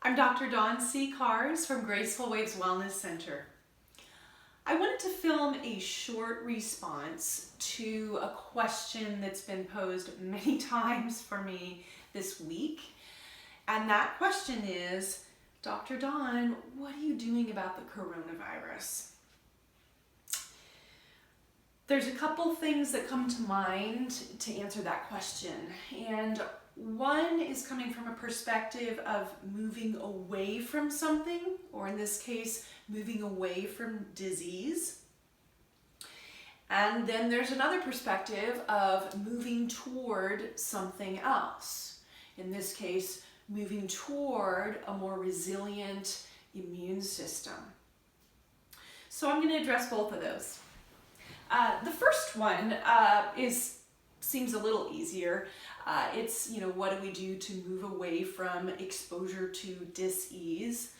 I'm Dr. Dawn C. Kahrs from Graceful Waves Wellness Center. I wanted to film a short response to a question that's been posed many times for me this week. And that question is, Dr. Dawn, what are you doing about the coronavirus? There's a couple things that come to mind to answer that question. And one is coming from a perspective of moving away from something, or in this case, moving away from disease. And then there's another perspective of moving toward something else. In this case, moving toward a more resilient immune system. So I'm going to address both of those. The first one seems a little easier. It's, what do we do to move away from exposure to dis-ease,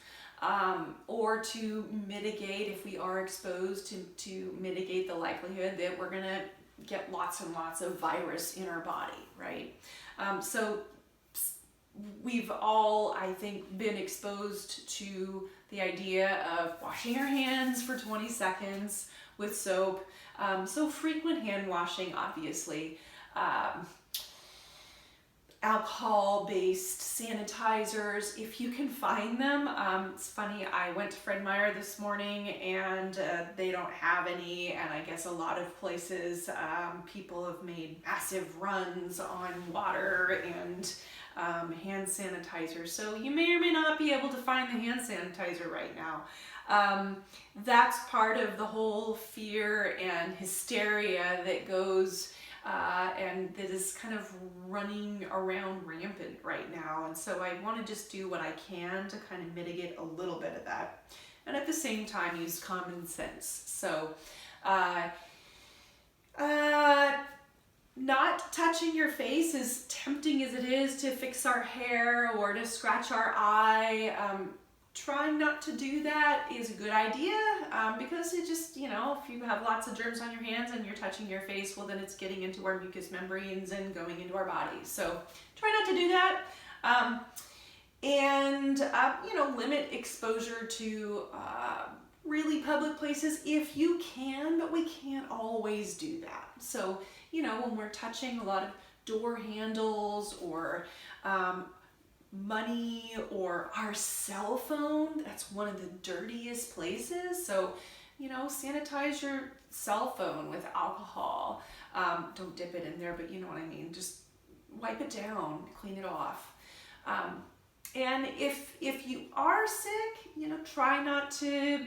or to mitigate, if we are exposed, to mitigate the likelihood that we're going to get lots and lots of virus in our body, right? So we've all, I think, been exposed to the idea of washing our hands for 20 seconds with soap. So frequent hand washing, obviously. Alcohol-based sanitizers, if you can find them. It's funny, I went to Fred Meyer this morning and they don't have any, and I guess a lot of places people have made massive runs on water and hand sanitizer. So you may or may not be able to find the hand sanitizer right now. That's part of the whole fear and hysteria that goes and that is kind of running around rampant right now. And so I want to just do what I can to kind of mitigate a little bit of that. And at the same time, use common sense. So not touching your face, as tempting as it is to fix our hair or to scratch our eye, trying not to do that is a good idea, because it just, if you have lots of germs on your hands and you're touching your face, well, then it's getting into our mucous membranes and going into our bodies. So try not to do that. And limit exposure to really public places if you can, but we can't always do that. So, when we're touching a lot of door handles or money or our cell phone, that's one of the dirtiest places. So, sanitize your cell phone with alcohol. Don't dip it in there, but you know what I mean. Just wipe it down, clean it off. And if you are sick, try not to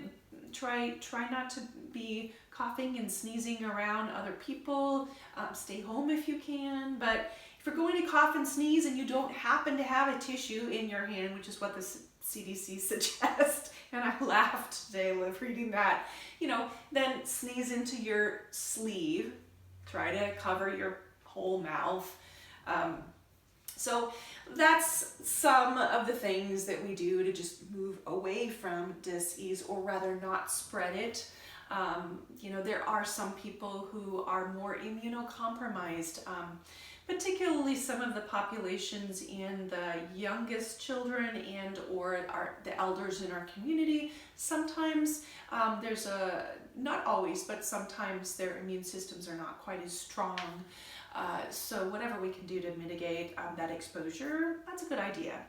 be coughing and sneezing around other people. Stay home if you can, but if you're going to cough and sneeze and you don't happen to have a tissue in your hand, which is what the CDC suggests, and I laughed today reading that, then sneeze into your sleeve. Try to cover your whole mouth. So that's some of the things that we do to just move away from dis-ease, or rather not spread it. There are some people who are more immunocompromised, particularly some of the populations in the youngest children and or the elders in our community. Sometimes not always, but sometimes their immune systems are not quite as strong. So whatever we can do to mitigate that exposure, that's a good idea.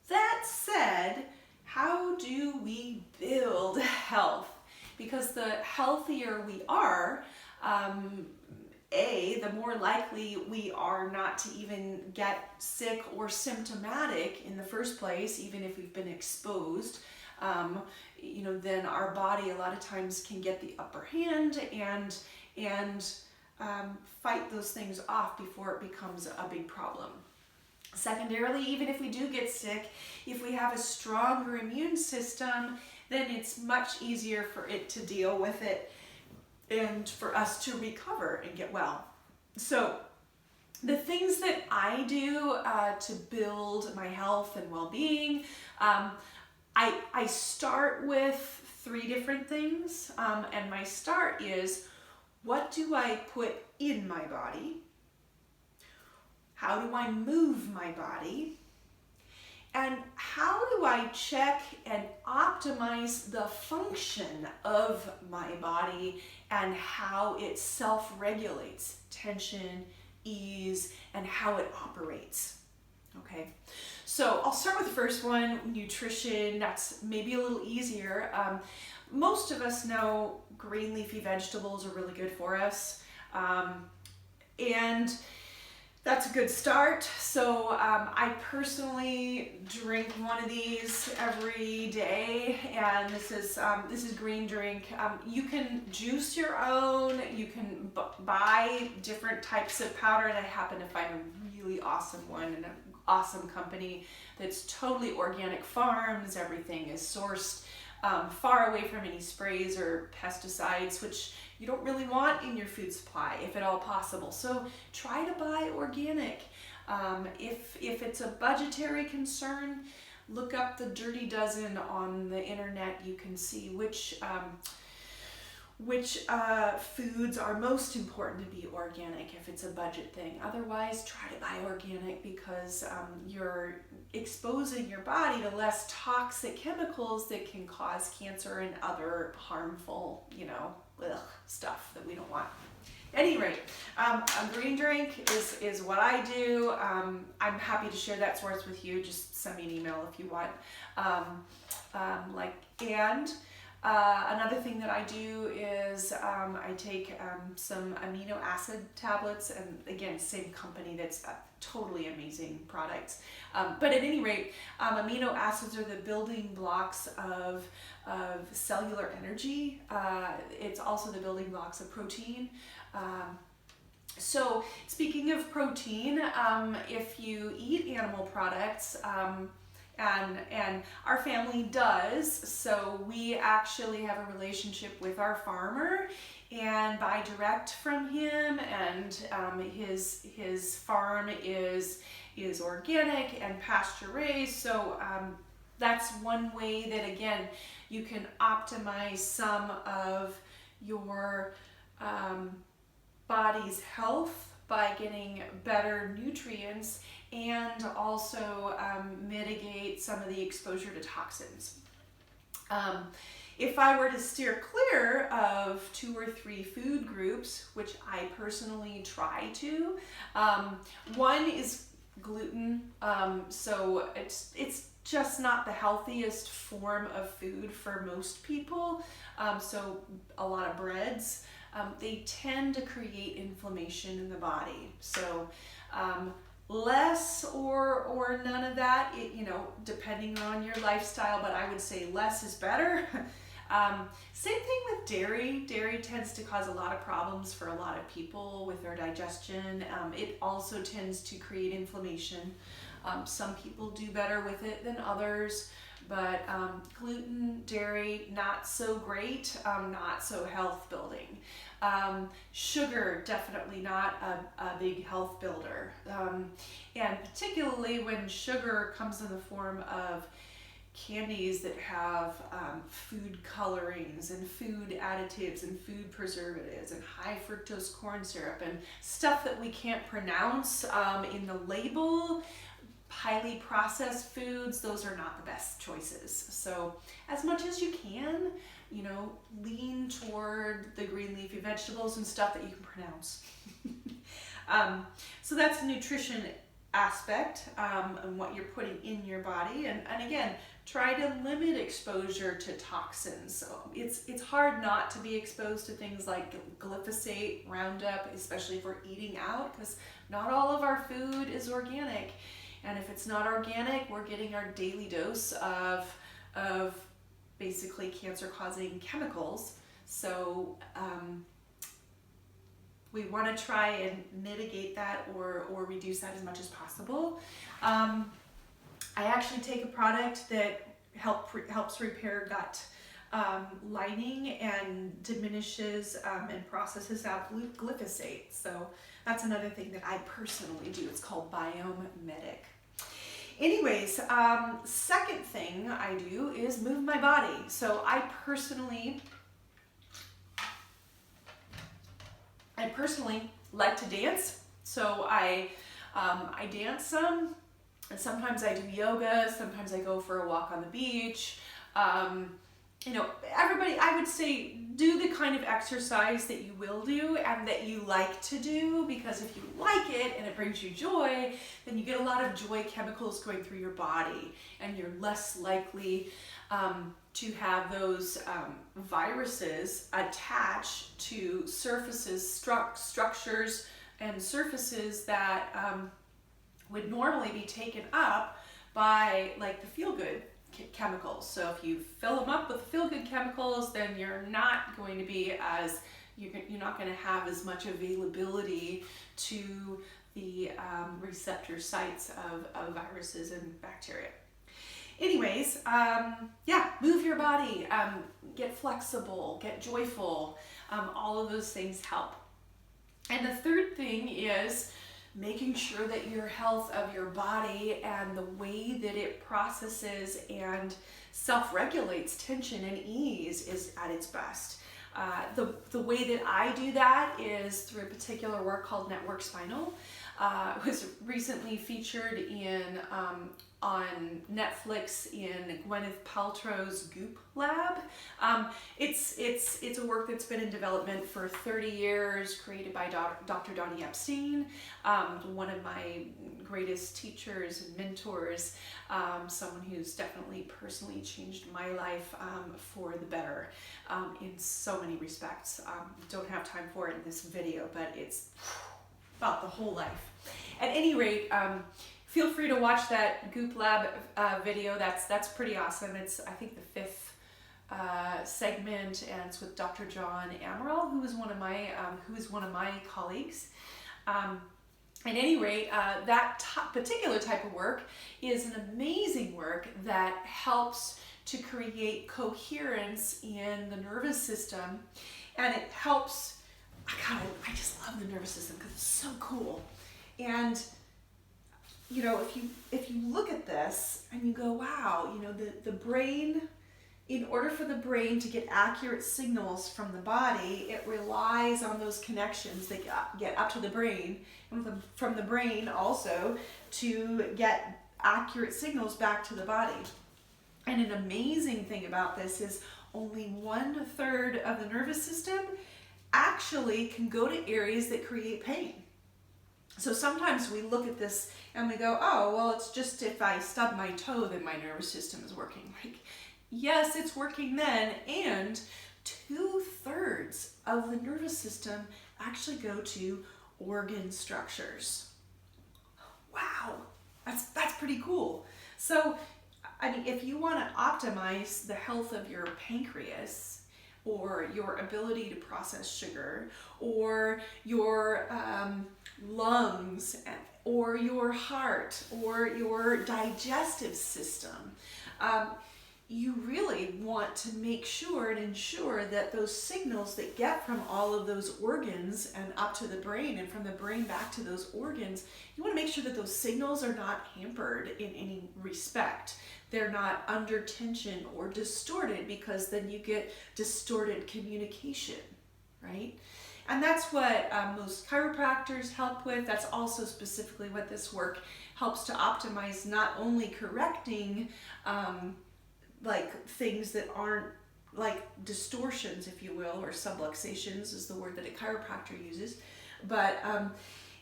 That said, how do we build health? Because the healthier we are, the more likely we are not to even get sick or symptomatic in the first place, even if we've been exposed. Then our body a lot of times can get the upper hand and fight those things off before it becomes a big problem. Secondarily, even if we do get sick, if we have a stronger immune system, then it's much easier for it to deal with it and for us to recover and get well. So the things that I do to build my health and well-being, I start with 3 different things, and my start is, what do I put in my body? How do I move my body? And how do I check and optimize the function of my body and how it self-regulates tension, ease, and how it operates? Okay, so I'll start with the first one, nutrition. That's maybe a little easier. Most of us know green leafy vegetables are really good for us, and that's a good start. So I personally drink one of these every day, and this is green drink. You can juice your own. You can buy different types of powder, and I happen to find a really awesome one and an awesome company that's totally organic farms. Everything is sourced far away from any sprays or pesticides, which you don't really want in your food supply if at all possible. So try to buy organic. If it's a budgetary concern, look up the Dirty Dozen on the internet. You can see which foods are most important to be organic if it's a budget thing. Otherwise, try to buy organic because you're exposing your body to less toxic chemicals that can cause cancer and other harmful, stuff that we don't want. At any rate, a green drink is what I do. I'm happy to share that source with you. Just send me an email if you want. Another thing that I do is I take some amino acid tablets, and again, same company, that's totally amazing products. But at any rate, amino acids are the building blocks of cellular energy. It's also the building blocks of protein. So speaking of protein, if you eat animal products, and our family does, so we actually have a relationship with our farmer and buy direct from him, and his farm is organic and pasture raised. So that's one way that, again, you can optimize some of your body's health by getting better nutrients and also mitigate some of the exposure to toxins. If I were to steer clear of 2 or 3 food groups, which I personally try to, one is gluten. So it's just not the healthiest form of food for most people. So a lot of breads, they tend to create inflammation in the body. So less or none of that, depending on your lifestyle, but I would say less is better. Same thing with dairy. Dairy tends to cause a lot of problems for a lot of people with their digestion. It also tends to create inflammation. Some people do better with it than others, but gluten, dairy, not so great, not so health building. Sugar, definitely not a big health builder. And particularly when sugar comes in the form of candies that have food colorings and food additives and food preservatives and high fructose corn syrup and stuff that we can't pronounce in the label. Highly processed foods, those are not the best choices. So as much as you can, lean toward the green leafy vegetables and stuff that you can pronounce. So that's the nutrition aspect, and what you're putting in your body. And again, try to limit exposure to toxins. So it's hard not to be exposed to things like glyphosate, Roundup, especially if we're eating out, because not all of our food is organic. And if it's not organic, we're getting our daily dose of basically cancer-causing chemicals. So we want to try and mitigate that or reduce that as much as possible. I actually take a product that helps repair gut lining and diminishes and processes out glyphosate. So that's another thing that I personally do. It's called Biome Medic. Anyways, second thing I do is move my body. So I personally like to dance. So I dance some. And sometimes I do yoga, sometimes I go for a walk on the beach. You know, everybody, I would say, do the kind of exercise that you will do and that you like to do, because if you like it and it brings you joy, then you get a lot of joy chemicals going through your body, and you're less likely to have those viruses attach to surfaces, structures and surfaces that would normally be taken up by like the feel-good chemicals. So if you fill them up with feel-good chemicals, then you're not going to be as, you're not going to have as much availability to the receptor sites of viruses and bacteria. Anyways, yeah, move your body, get flexible, get joyful. All of those things help. And the third thing is making sure that your health of your body and the way that it processes and self-regulates tension and ease is at its best. The way that I do that is through a particular work called Network Spinal. It was recently featured on Netflix in Gwyneth Paltrow's Goop Lab. It's a work that's been in development for 30 years, created by Dr. Donnie Epstein, one of my greatest teachers and mentors, someone who's definitely personally changed my life for the better in so many respects. Don't have time for it in this video, but it's about the whole life. At any rate, feel free to watch that Goop Lab video. That's pretty awesome. It's, I think, the 5th segment, and it's with Dr. John Amaral, who is one of my colleagues. At any rate, that particular type of work is an amazing work that helps to create coherence in the nervous system, and it helps. I just love the nervous system because it's so cool. And you know, if you look at this and you go, wow, you know, the brain, in order for the brain to get accurate signals from the body, it relies on those connections that get up to the brain, and from the brain also to get accurate signals back to the body. And an amazing thing about this is only 1/3 of the nervous system actually can go to areas that create pain. So sometimes we look at this and we go, oh, well, it's just if I stub my toe, then my nervous system is working. Like, yes, it's working then, and 2/3 of the nervous system actually go to organ structures. Wow, that's pretty cool. So, I mean, if you want to optimize the health of your pancreas, or your ability to process sugar, or your lungs, or your heart, or your digestive system, you really want to make sure and ensure that those signals that get from all of those organs and up to the brain, and from the brain back to those organs, you want to make sure that those signals are not hampered in any respect. They're not under tension or distorted, because then you get distorted communication, right? And that's what most chiropractors help with. That's also specifically what this work helps to optimize, not only correcting like things that aren't like distortions, if you will, or subluxations is the word that a chiropractor uses, but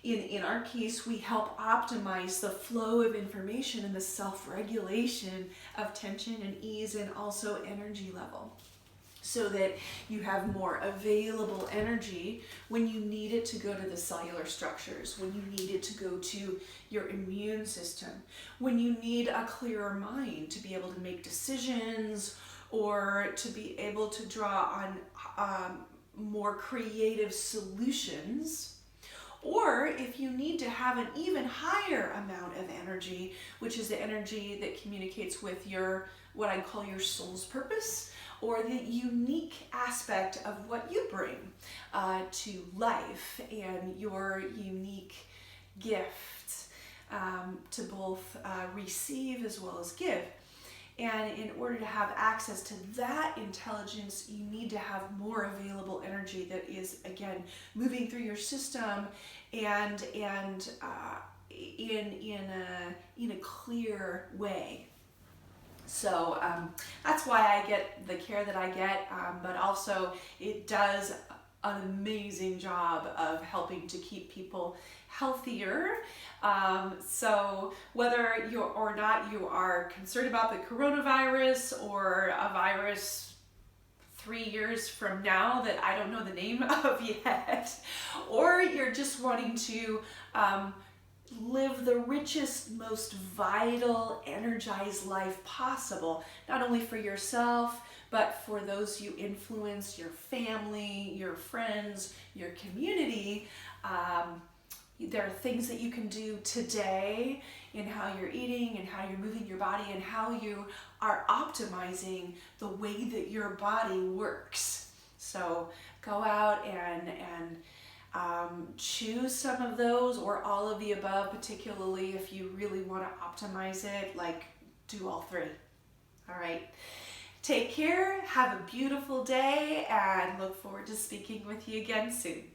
in our case, we help optimize the flow of information and the self-regulation of tension and ease, and also energy level, so that you have more available energy when you need it to go to the cellular structures, when you need it to go to your immune system, when you need a clearer mind to be able to make decisions, or to be able to draw on more creative solutions. Or if you need to have an even higher amount of energy, which is the energy that communicates with your, what I call your soul's purpose, or the unique aspect of what you bring to life, and your unique gift to both receive as well as give. And in order to have access to that intelligence, you need to have more available energy that is, again, moving through your system and in a clear way. So that's why I get the care that I get, but also it does an amazing job of helping to keep people healthier. So whether you or not you are concerned about the coronavirus or a virus 3 years from now that I don't know the name of yet, or you're just wanting to live the richest, most vital, energized life possible, not only for yourself, but for those you influence, your family, your friends, your community. There are things that you can do today in how you're eating and how you're moving your body and how you are optimizing the way that your body works. So go out and choose some of those or all of the above, particularly if you really want to optimize it, like do all three. All right. Take care, have a beautiful day, and look forward to speaking with you again soon.